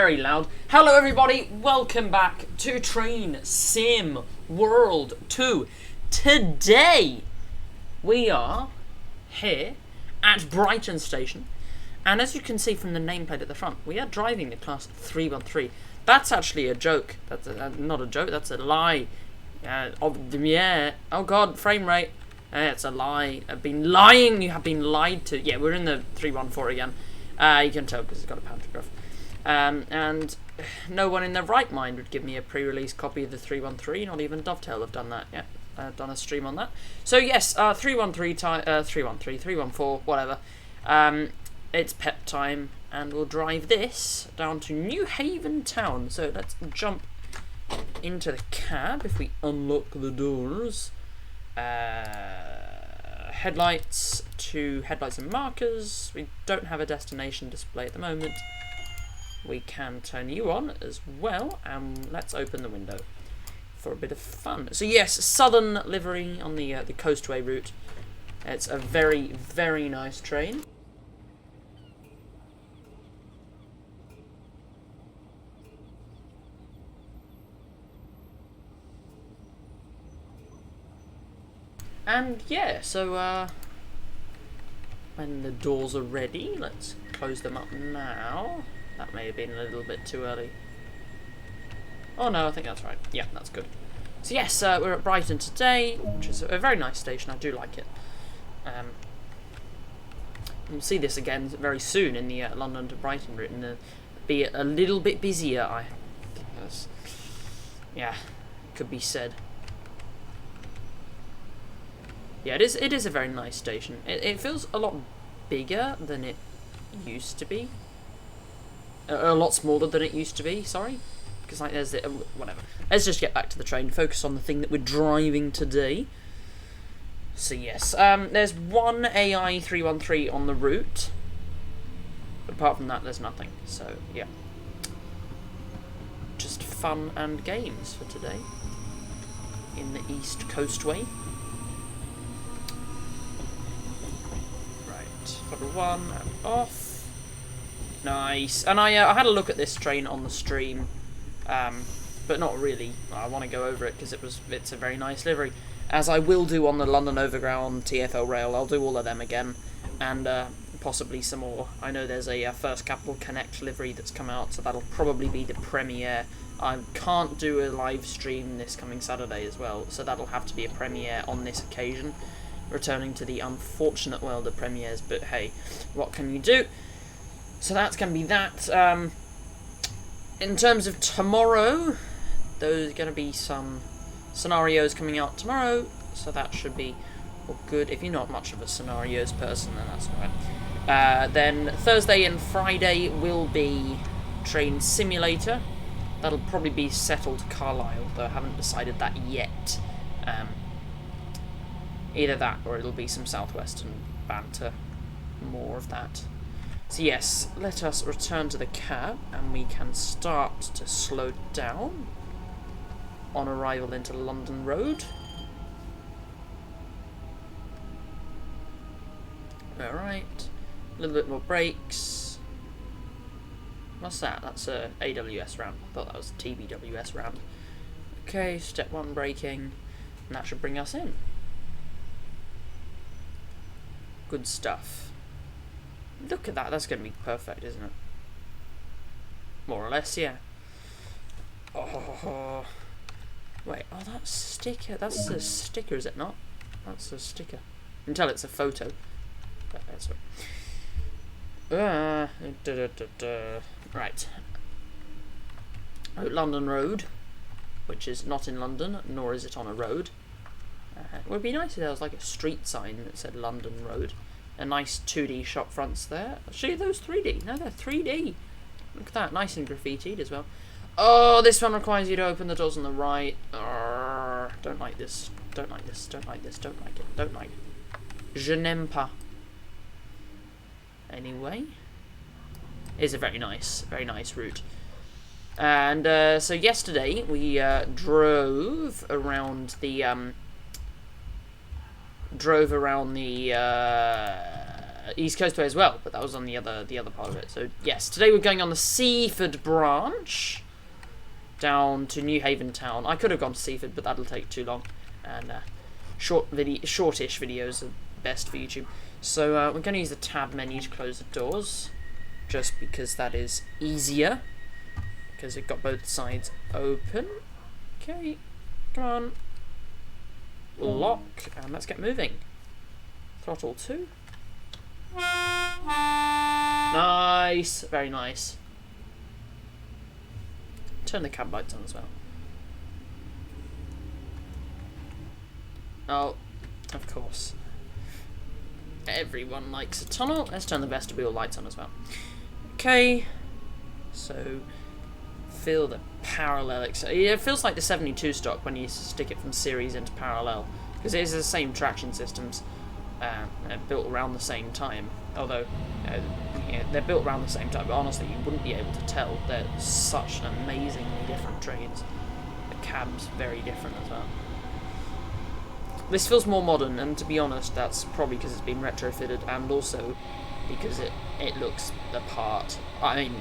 very loud. Hello everybody, welcome back to Train Sim World 2. Today, we are here at Brighton Station. And as you can see from the nameplate at the front, we are driving the class 313. That's actually a joke. That's not a joke, that's a lie. Oh god, frame rate. It's a lie. I've been lying. You have been lied to. Yeah, we're in the 314 again. You can tell because it's got a pantograph. And no one in their right mind would give me a pre-release copy of the 313. Not even Dovetail have done that. Yeah, I've done a stream on that. So yes, 314, whatever. It's pep time, and we'll drive this down to New Haven Town. So let's jump into the cab if we unlock the doors. Headlights to headlights and markers. We don't have a destination display at the moment. We can turn you on as well, and let's open the window for a bit of fun. So yes, southern livery on the coastway route. It's a very, very nice train. And yeah, so when the doors are ready, let's close them up now. That may have been a little bit too early. Oh no, I think that's right. Yeah, that's good. So yes, we're at Brighton today, which is a very nice station. I do like it. We'll see this again very soon in the London to Brighton route, and be a little bit busier. I think that's, yeah, could be said. Yeah, it is a very nice station. It feels a lot bigger than it used to be. A lot smaller than it used to be, sorry. Because like there's whatever. Let's just get back to the train, focus on the thing that we're driving today. So yes, there's one AI 313 on the route. But apart from that, there's nothing. So yeah. Just fun and games for today. In the East Coastway. Level 1 and off. Nice. And I had a look at this train on the stream, but not really. I want to go over it because it's a very nice livery, as I will do on the London Overground TfL rail. I'll do all of them again, and possibly some more. I know there's a First Capital Connect livery that's come out, so that'll probably be the premiere. I can't do a live stream this coming Saturday as well, so that'll have to be a premiere on this occasion. Returning to the unfortunate world of premieres, but hey, what can you do? So that's going to be that. In terms of tomorrow, there's going to be some scenarios coming out tomorrow, so that should be all good. If you're not much of a scenarios person, then that's alright. Then Thursday and Friday will be Train Simulator. That'll probably be settled Carlisle, though I haven't decided that yet. Either that, or it'll be some Southwestern banter. More of that. So yes, let us return to the cab, and we can start to slow down on arrival into London Road. Alright, a little bit more brakes. What's that? That's a AWS ramp. I thought that was a TBWS ramp. Okay, step 1 braking, and that should bring us in. Good stuff. Look at that, that's going to be perfect, isn't it? More or less, yeah. Oh, wait, oh, that's a sticker. That's a sticker, is it not? That's a sticker. You can tell it's a photo. But that's right. London Road, which is not in London, nor is it on a road. It would be nice if there was like a street sign that said London Road. A nice 2D shop fronts there. Actually, those 3D. No, they're 3D. Look at that. Nice and graffitied as well. Oh, this one requires you to open the doors on the right. Don't like this. Don't like this. Don't like this. Don't like it. Don't like it. Je n'aime pas. Anyway. It's a very nice route. And so yesterday we drove around the East Coast way as well, but that was on the other part of it. So yes, today we're going on the Seaford branch down to New Haven town. I could have gone to Seaford, but that'll take too long, and shortish videos are best for YouTube. So we're going to use the tab menu to close the doors, just because that is easier, because it got both sides open. Okay, come on, lock, and let's get moving. Throttle 2. Nice, very nice. Turn the cab lights on as well. Oh, of course. Everyone likes a tunnel. Let's turn the vestibule lights on as well. Okay, so feel the parallel. It feels like the 72 stock when you stick it from series into parallel, because it is the same traction systems. Built around the same time, although yeah, they're built around the same time, but honestly you wouldn't be able to tell. They're such amazingly different trains. The cab's very different as well. This feels more modern, and to be honest that's probably because it's been retrofitted, and also because it looks the part. I mean,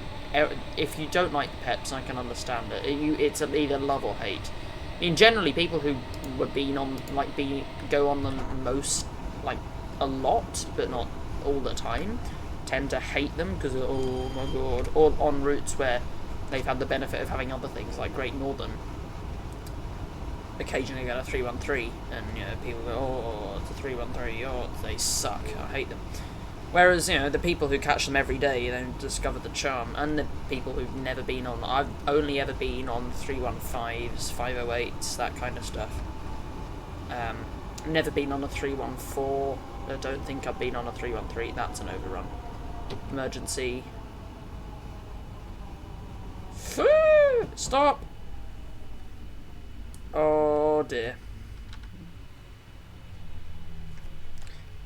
if you don't like the peps, I can understand it. It's either love or hate. I mean, generally people who were go on them most, like a lot, but not all the time, tend to hate them because, oh my god, or on routes where they've had the benefit of having other things like Great Northern. Occasionally get a 313, and people go, oh, it's a 313, oh, they suck, I hate them. Whereas, the people who catch them every day, discover the charm, and the people who've never been on, I've only ever been on 315s, 508s, that kind of stuff. Never been on a 314. I don't think I've been on a 313. That's an overrun. Emergency. Stop! Oh dear.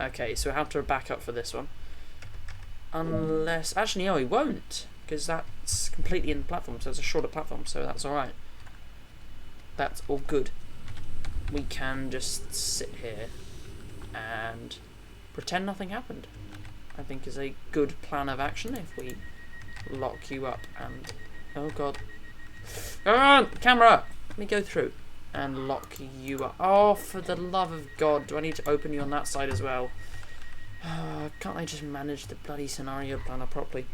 Okay, so we have to back up for this one. Unless... Actually, no, we won't, because that's completely in the platform, so it's a shorter platform, so that's alright. That's all good. We can just sit here and pretend nothing happened. I think is a good plan of action if we lock you up and... Oh god. Come on! Camera! Let me go through and lock you up. Oh, for the love of god, do I need to open you on that side as well? Can't I just manage the bloody scenario planner properly?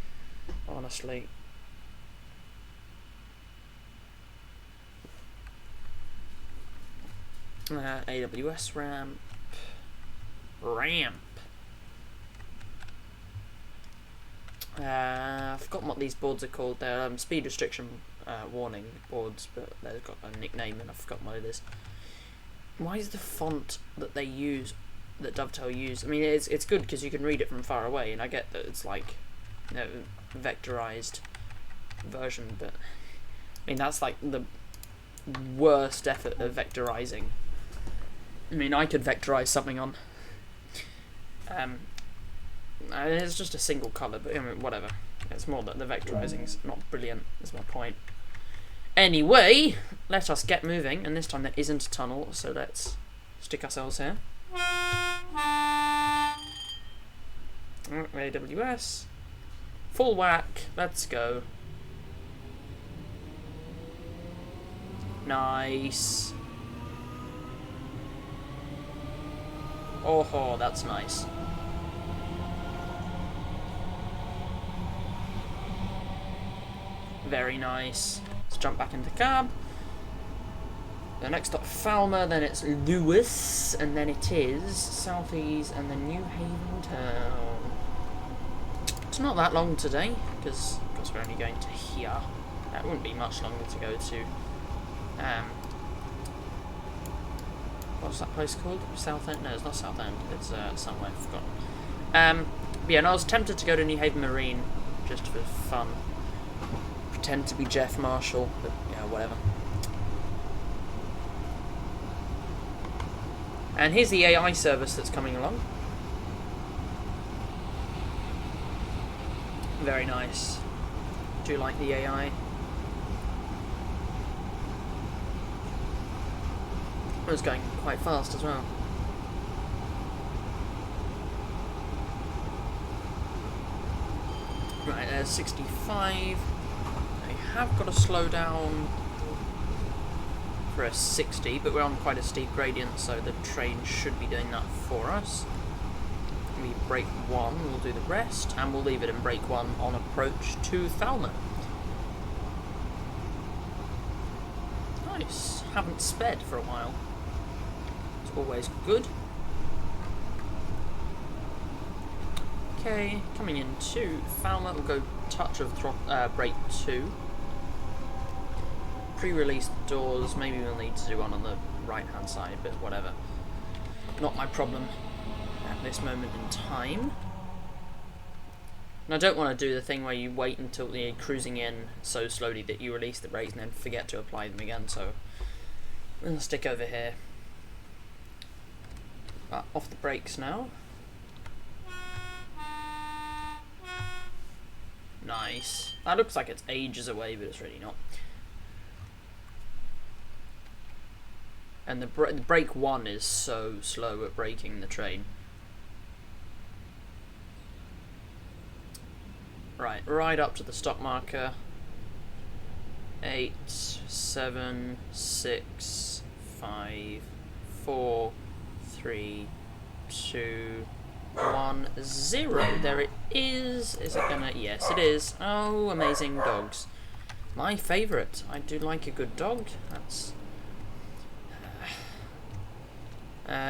Honestly. AWS ramp. I've forgotten what these boards are called. They're speed restriction warning boards, but they've got a nickname and I've forgotten what it is. Why is the font that they use, that Dovetail use? I mean, it's good because you can read it from far away, and I get that it's like, vectorized version, but I mean that's like the worst effort of vectorizing. I mean, I could vectorize something on. It's just a single colour, but I mean, whatever. It's more that the vectorizing's not brilliant, is my point. Anyway, let us get moving, and this time there isn't a tunnel, so let's stick ourselves here. AWS. Full whack, let's go. Nice. Oh, that's nice. Very nice. Let's jump back into cab. The next stop, Falmer, then it's Lewis, and then it is Southeast, and then New Haven Town. It's not that long today, because we're only going to here. It wouldn't be much longer to go to. What's that place called? Southend? No, it's not Southend. It's somewhere I've forgotten. But yeah, and I was tempted to go to New Haven Marine just for fun. Pretend to be Jeff Marshall, but yeah, whatever. And here's the AI service that's coming along. Very nice. Do you like the AI? It was going quite fast as well. There's 65. I have got to slow down for a 60, but we're on quite a steep gradient, so the train should be doing that for us. We brake 1, we'll do the rest, and we'll leave it in brake 1 on approach to Falmouth. Nice. Haven't sped for a while. It's always good. Okay, coming into Falmouth, we'll go touch of brake 2. Pre-release the doors, maybe we'll need to do one on the right-hand side, but whatever. Not my problem at this moment in time. And I don't want to do the thing where you wait until you're cruising in so slowly that you release the brakes and then forget to apply them again, so we'll stick over here. Off the brakes now. Nice. That looks like it's ages away, but it's really not. And the brake 1 is so slow at braking the train. Right, right up to the stop marker. 8, 7, 6, 5, 4, 3, 2, 1, 0. There it is. Is it gonna? Yes, it is. Oh, amazing dogs. My favourite. I do like a good dog. That's.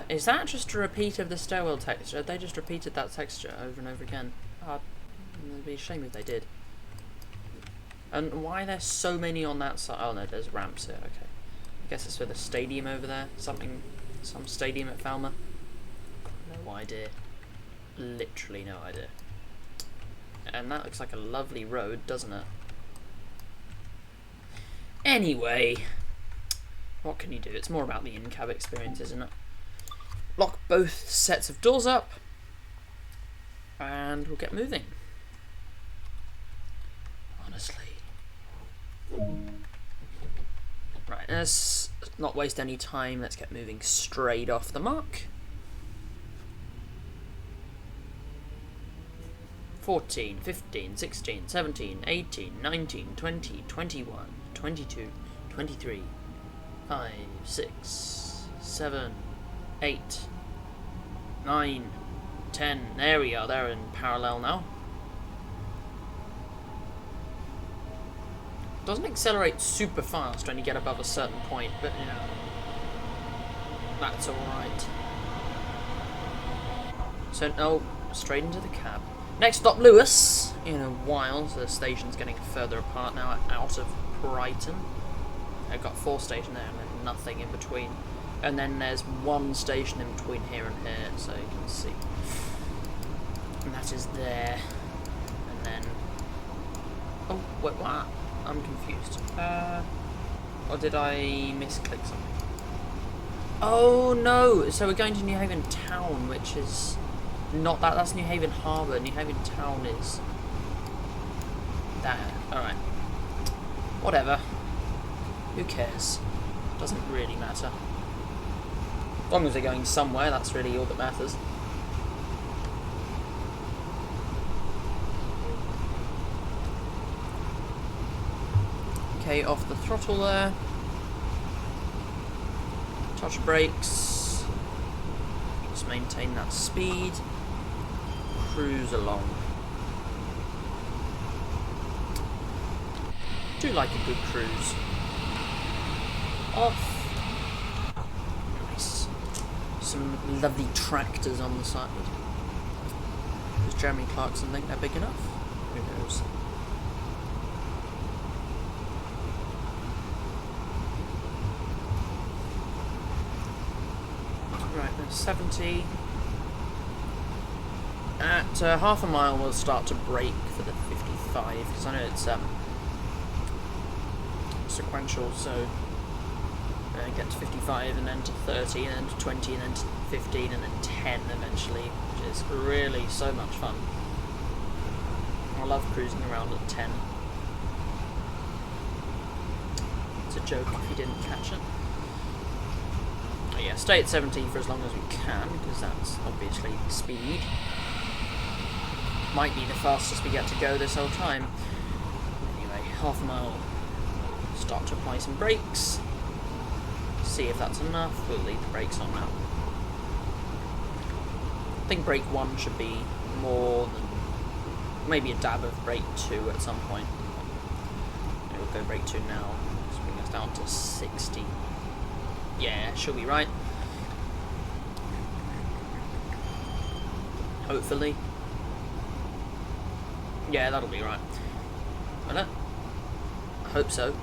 Is that just a repeat of the stairwell texture? They just repeated that texture over and over again. It'd be a shame if they did. And why are there so many on that side? Oh no, there's ramps here. Okay. I guess it's for the stadium over there. Some stadium at Falmouth. No idea. Literally no idea. And that looks like a lovely road, doesn't it? Anyway, what can you do? It's more about the in-cab experience, isn't it? Lock both sets of doors up, and we'll get moving. Honestly. Right, let's not waste any time. Let's get moving straight off the mark. 14, 15, 16, 17, 18, 19, 20, 21, 22, 23, 5, 6, 7, 8, 9, 10. There we are. They're in parallel now. Doesn't accelerate super fast when you get above a certain point, but you know, that's alright. So, no, straight into the cab. Next stop, Lewis, in a while. So the station's getting further apart now, out of Brighton. I've got 4 stations there and then nothing in between. And then there's 1 station in between here and here, so you can see. And that is there. And then... Oh, wait, what? I'm confused. Or did I misclick something? Oh, no! So we're going to New Haven Town, which is... Not that, that's New Haven Harbour. New Haven Town is... there. Alright. Whatever. Who cares? Doesn't really matter. As long as they're going somewhere, that's really all that matters. Okay, off the throttle there. Touch brakes. Just maintain that speed. Cruise along. Do like a good cruise. Off. Nice. Some lovely tractors on the side. Does Jeremy Clarkson think they're big enough? Who knows? Right, there's 70. At half a mile we'll start to brake for the 55, because I know it's sequential, so get to 55 and then to 30 and then to 20 and then to 15 and then 10 eventually, which is really so much fun. I love cruising around at 10. It's a joke if you didn't catch it. But yeah, stay at 70 for as long as we can, because that's obviously speed. might be the fastest we get to go this whole time. Anyway, half a mile. Start to apply some brakes. See if that's enough. We'll leave the brakes on now. I think brake 1 should be more than maybe a dab of brake 2 at some point. We'll go brake 2 now. Let's bring us down to 60. Yeah, she'll be right. Hopefully. Yeah, that'll be right. Will it? I hope so.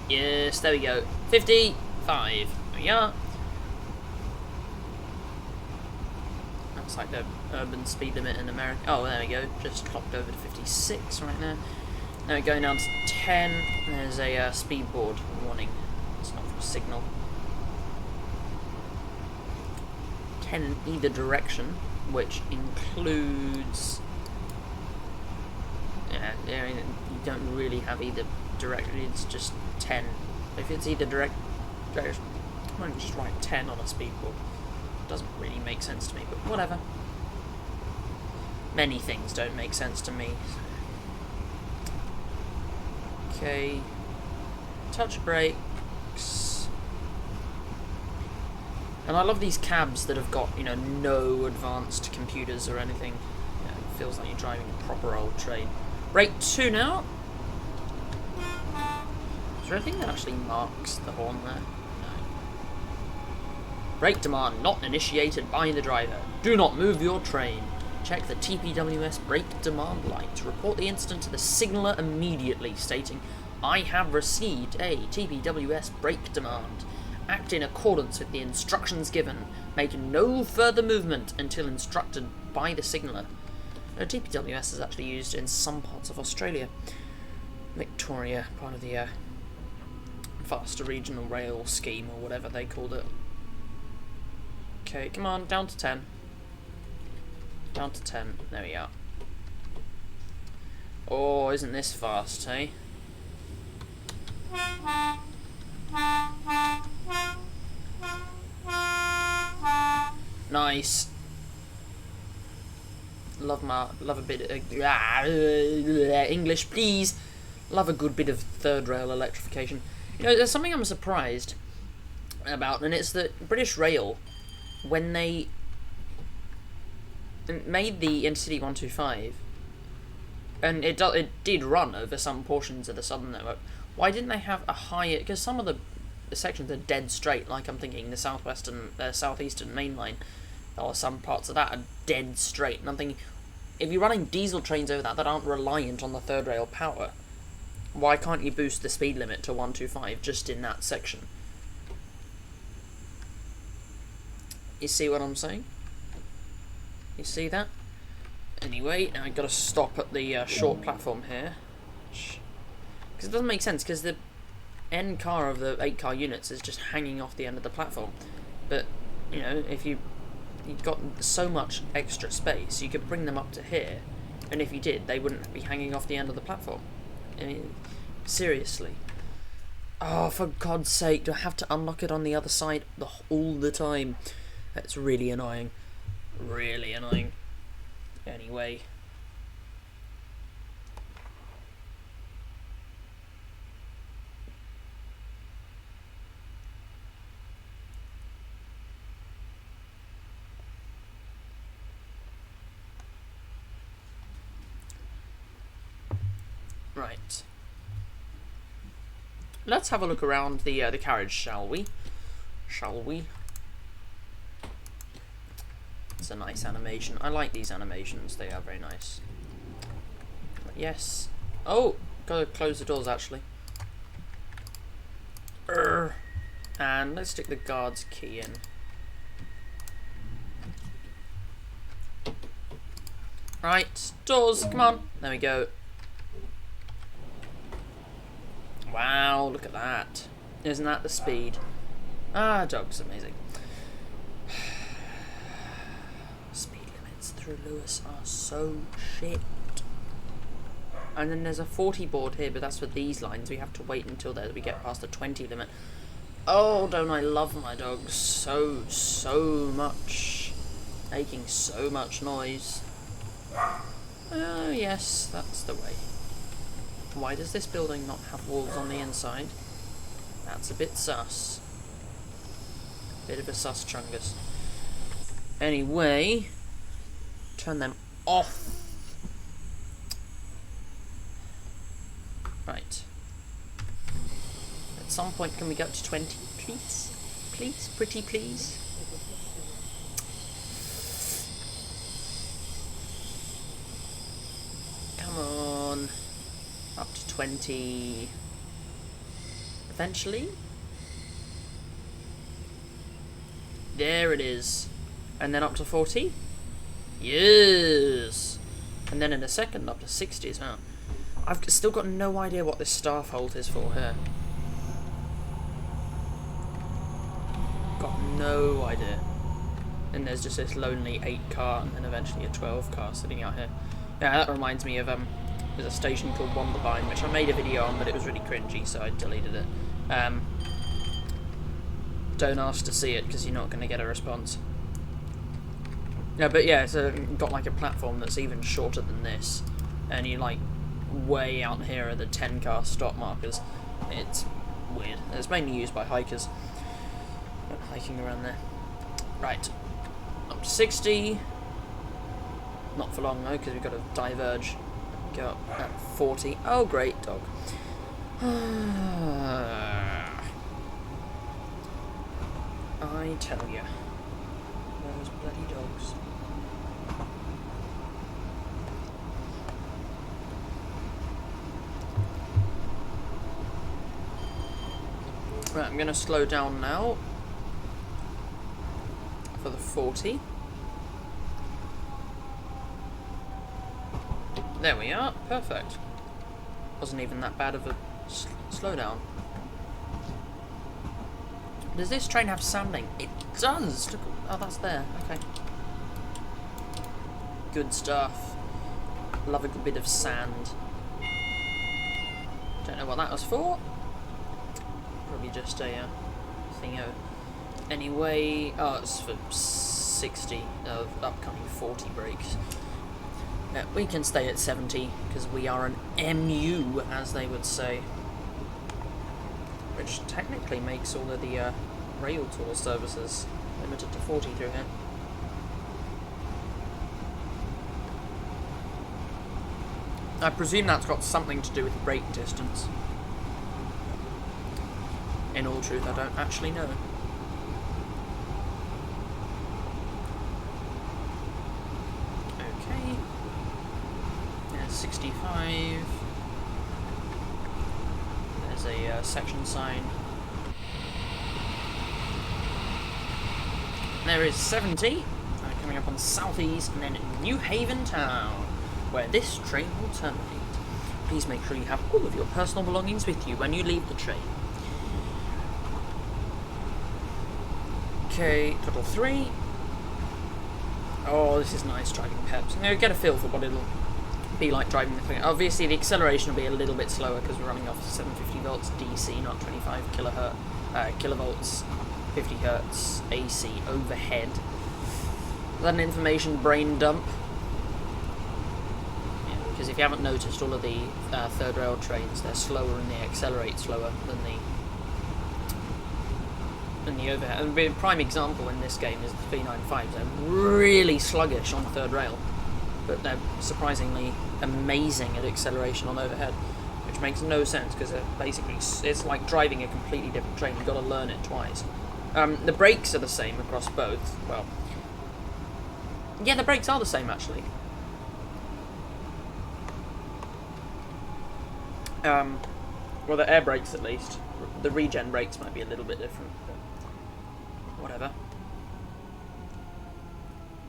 Yes, there we go. 55. There we are. That's like the urban speed limit in America. Oh, there we go. Just clocked over to 56 right now. Now we're going down to 10. There's a speed board warning. It's not for a signal. 10 in either direction, which includes... Yeah, you don't really have either direction. It's just 10. If it's either direction, why don't you just write 10 on a speed board? Doesn't really make sense to me, but whatever. Many things don't make sense to me. Okay, touch brakes. And I love these cabs that have got, you know, no advanced computers or anything. Yeah, it feels like you're driving a proper old train. Brake 2 now. Is there anything that actually marks the horn there? No. Brake demand not initiated by the driver. Do not move your train. Check the TPWS brake demand light. Report the incident to the signaller immediately, stating, I have received a TPWS brake demand. Act in accordance with the instructions given. Make no further movement until instructed by the signaller. TPWS is actually used in some parts of Australia. Victoria, part of the faster regional rail scheme or whatever they called it. Okay, come on, down to 10. Down to 10. There we are. Oh, isn't this fast, hey? Nice. Love a bit of English, please. Love a good bit of third rail electrification. You know, there's something I'm surprised about, and it's that British Rail, when they made the Intercity 125, and it did run over some portions of the southern network. Why didn't they have a higher? Because some of the sections are dead straight. Like I'm thinking the southeastern main line, or some parts of that are dead straight. And I'm thinking, if you're running diesel trains over that aren't reliant on the third rail power, why can't you boost the speed limit to 125 just in that section? You see what I'm saying? You see that? Anyway, now I've got to stop at the short platform here. Because it doesn't make sense, because the end car of the 8 car units is just hanging off the end of the platform. But, you know, if you've got so much extra space, you could bring them up to here, and if you did, they wouldn't be hanging off the end of the platform. I mean, seriously. Oh, for God's sake, do I have to unlock it on the other side all the time? That's really annoying. Really annoying. Anyway. Right. Let's have a look around the carriage, shall we? Shall we? It's a nice animation. I like these animations. They are very nice. But yes. Oh, gotta close the doors actually. And let's stick the guard's key in. Right, doors. Come on. There we go. Wow, look at that. Isn't that the speed? Ah, dogs, amazing. Speed limits through Lewis are so shit. And then there's a 40 board here, but that's for these lines. We have to wait until we get past the 20 limit. Oh, don't I love my dogs so much. Making so much noise. Oh yes, that's the way. Why does this building not have walls on the inside? That's a bit sus. Bit of a sus chungus. Anyway, turn them off. Right. At some point, can we go up to 20, please? Please, pretty please. Come on. Up to 20. Eventually. There it is. And then up to 40. Yes. And then in a second up to 60 as well. I've still got no idea what this staff hold is for here. Got no idea. And there's just this lonely 8 car and then eventually a 12 car sitting out here. Yeah, that reminds me of there's a station called Wonderbine, which I made a video on, but it was really cringy, so I deleted it. Don't ask to see it because you're not going to get a response. Yeah, but yeah, it's got like a platform that's even shorter than this, and you like way out here are the 10 car stop markers. It's weird. It's mainly used by hikers hiking around there. Right, up to 60. Not for long though, because we've got to diverge. Go up at 40. Oh, great dog. I tell you, those bloody dogs. Right, I'm going to slow down now for the 40. There we are, perfect. Wasn't even that bad of a slowdown. Does this train have sanding? It does! Look, oh, that's there, okay. Good stuff. Love a good bit of sand. Don't know what that was for. Probably just a thingo. Anyway, oh, it's for 60 of upcoming 40 brakes. We can stay at 70 because we are an MU, as they would say, which technically makes all of the rail tour services limited to 40 through here. I presume that's got something to do with brake distance. In all truth, I don't actually know. 65. There's a section sign. There is 70, coming up on Southeast, and then New Haven Town, where this train will terminate. Please make sure you have all of your personal belongings with you when you leave the train. Okay, total 3. Oh, this is nice driving Peps. Now get a feel for what it'll be like driving the thing. Obviously the acceleration will be a little bit slower because we're running off 750 volts DC, not 25 kilovolts, 50 hertz AC overhead. Is that an information brain dump? Yeah, because if you haven't noticed, all of the third rail trains, they're slower and they accelerate slower than the overhead. And a prime example in this game is the 395s. They're really sluggish on third rail, but they're surprisingly amazing at acceleration on overhead, which makes no sense because basically it's like driving a completely different train. You've got to learn it twice. The brakes are the same across both. Well, yeah, the brakes are the same actually. Well, the air brakes at least. The regen brakes might be a little bit different, but whatever.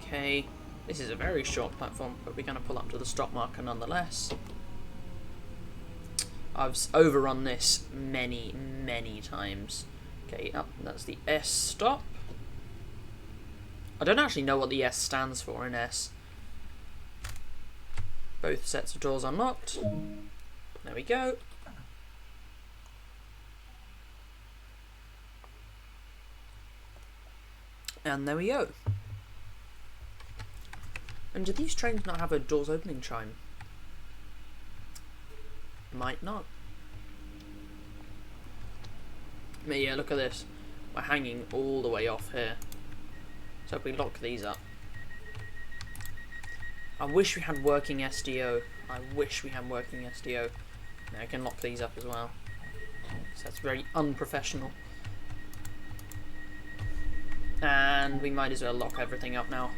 Okay. This is a very short platform, but we're going to pull up to the stop marker nonetheless. I've overrun this many, many times. Okay, up, that's the S stop. I don't actually know what the S stands for in S. Both sets of doors unlocked. There we go. And there we go. And do these trains not have a doors opening chime? Might not. But yeah, look at this. We're hanging all the way off here. So if we lock these up. I wish we had working SDO. I wish we had working SDO. Now I can lock these up as well. So that's very unprofessional. And we might as well lock everything up now.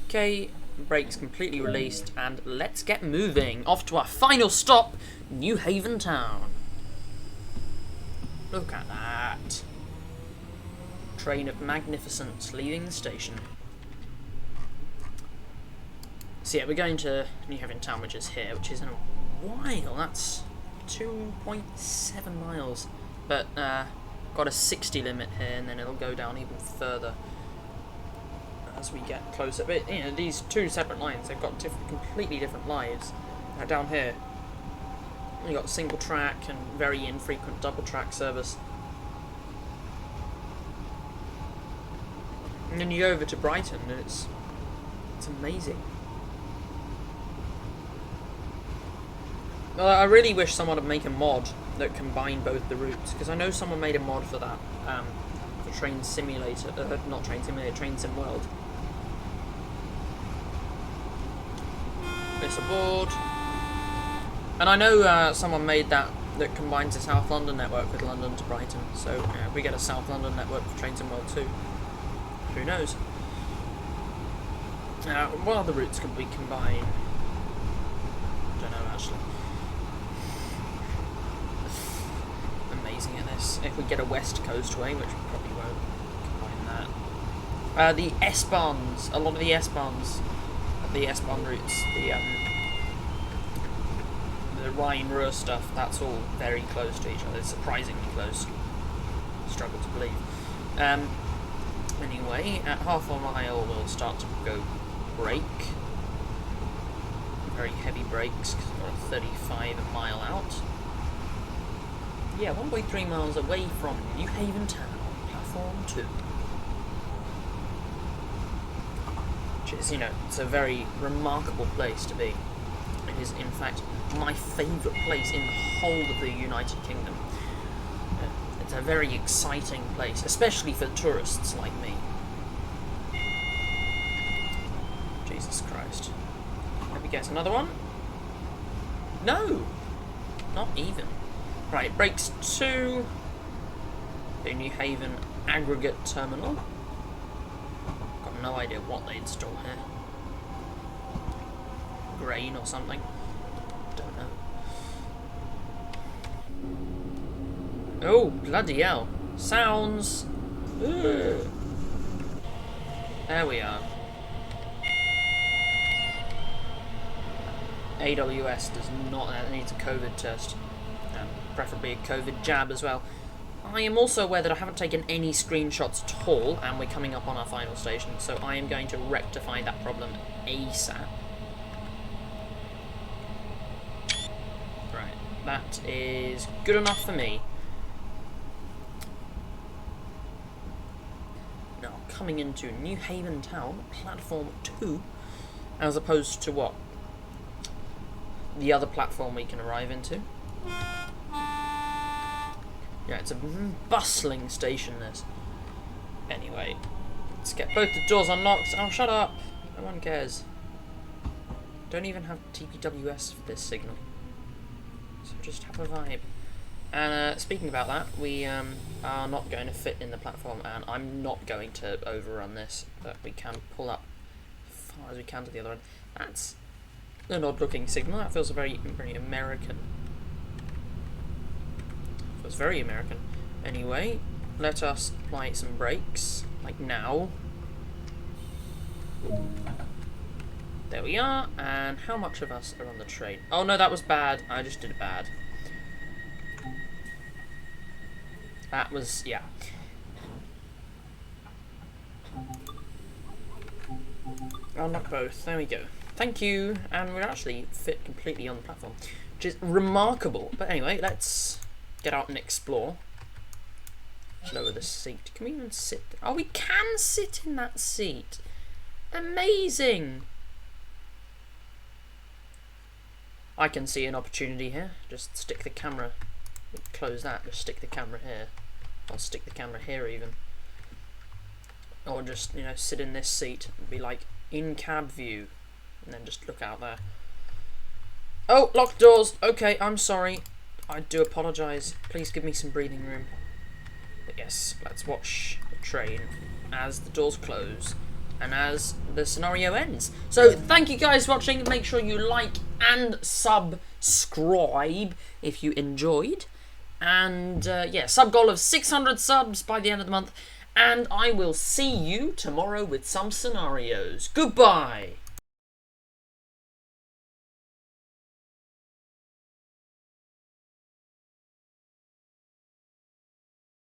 Okay, brakes completely released, and let's get moving. Off to our final stop, New Haven Town. Look at that. Train of magnificence leaving the station. So yeah, we're going to New Haven Town, which is here, which is in a while. That's 2.7 miles. But got a 60 limit here, and then it'll go down even further as we get closer. But you know, these two separate lines, they've got completely different lives. Down here, you got single track and very infrequent double track service. And then you go over to Brighton, and it's amazing. Well, I really wish someone would make a mod that combined both the routes, because I know someone made a mod for that, for Train Simulator, not Train Simulator, Train Sim World. Place aboard. And I know someone made that combines the South London network with London to Brighton, so we get a South London network for Train Sim World too. Who knows? What other routes could we combine? I don't know, actually. Amazing at this. If we get a West Coast way, which we probably won't, combine that. The S-Bahns, a lot of the S-Bahns, the S-Bahn routes, the Rhine-Ruhr stuff, that's all very close to each other. It's surprisingly close. Struggle to believe. Anyway, at half a mile we'll start to go brake. Very heavy brakes, because we're at 35 a mile out. Yeah, 1.3 miles away from New Haven Town, platform 2. Which is, you know, it's a very remarkable place to be. It is, in fact, my favourite place in the whole of the United Kingdom. It's a very exciting place, especially for tourists like me. Jesus Christ. Let me get another one. No! Not even. Right, brakes 2. The New Haven Aggregate Terminal. Got no idea what they install here. Grain or something. Don't know. Oh, bloody hell. Sounds. Ugh. There we are. AWS does not need a COVID test. Preferably a COVID jab as well. I am also aware that I haven't taken any screenshots at all, and we're coming up on our final station, so I am going to rectify that problem ASAP. Right, that is good enough for me. Now, coming into New Haven Town, platform 2, as opposed to what? The other platform we can arrive into. Yeah, it's a bustling station, this. Anyway, let's get both the doors unlocked. Oh, shut up! No one cares. Don't even have TPWS for this signal. So just have a vibe. And speaking about that, we are not going to fit in the platform, and I'm not going to overrun this, but we can pull up as far as we can to the other end. That's an odd-looking signal. That feels very, very American. Feels very American. Anyway, let us apply some brakes, like now. There we are. And how much of us are on the train? Oh no, that was bad. I just did it bad. That was, yeah. Unlock both. There we go. Thank you. And we're actually fit completely on the platform, which is remarkable. But anyway, let's get out and explore. Let's lower the seat. Can we even sit? Oh, we can sit in that seat. Amazing. I can see an opportunity here. Just stick the camera. Close that. Just stick the camera here. I'll stick the camera here even. Or just, you know, sit in this seat and be like in cab view. And then just look out there. Oh, locked doors. Okay, I'm sorry. I do apologise. Please give me some breathing room. But yes, let's watch the train as the doors close and as the scenario ends. So thank you guys for watching. Make sure you like and subscribe if you enjoyed. And yeah, sub goal of 600 subs by the end of the month. And I will see you tomorrow with some scenarios. Goodbye.